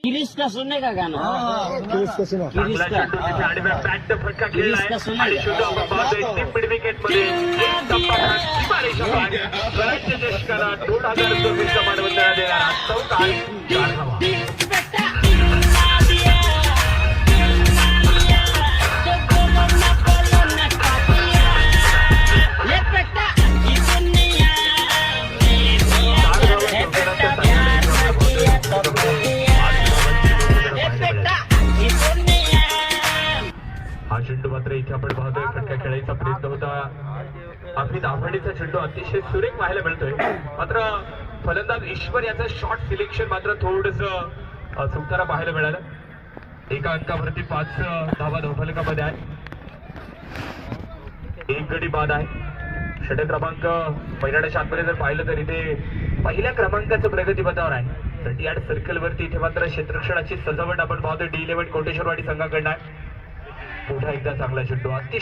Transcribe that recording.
गिरीश का सुनने का गाना गिरीश का सुना. गिरीश का आडव्या बॅटचा फटका गिरीश खेळलाय का सुना आणि शेवटी आपण पाहतोय टीम विकेटमध्ये एक टप्पा सीमारेषा पार. स्वराज्य देशकाला 2024 चा मानवंदना देणारा चौकार चार धावा. हा चेंडू मात्र इथे आपण पाहतोय फटका खेळायचा प्रयत्न होता. अगदी दाभडीचा चेंडू अतिशय सुरेख पाहायला मिळतोय. मात्र फलंदाज ईश्वर याचं शॉर्ट सिलेक्शन मात्र थोडस चुकताना पाहायला मिळालं. एका अंकावरती 5 धावा धावफलकामध्ये आहे. एक गडी बाद आहे. षटक क्रमांक मैदानाच्या आतमध्ये जर पाहिलं तर इथे पहिल्या क्रमांकाचं प्रगतीपथावर आहे. 38 सर्कल वरती इथे मात्र क्षेत्ररक्षणाची सजावट आपण पाहतोय. D11 कोटेश्वरवाडी संघाकडनं आहे. पुन्हा एकदा चांगला चेंडू अतिशय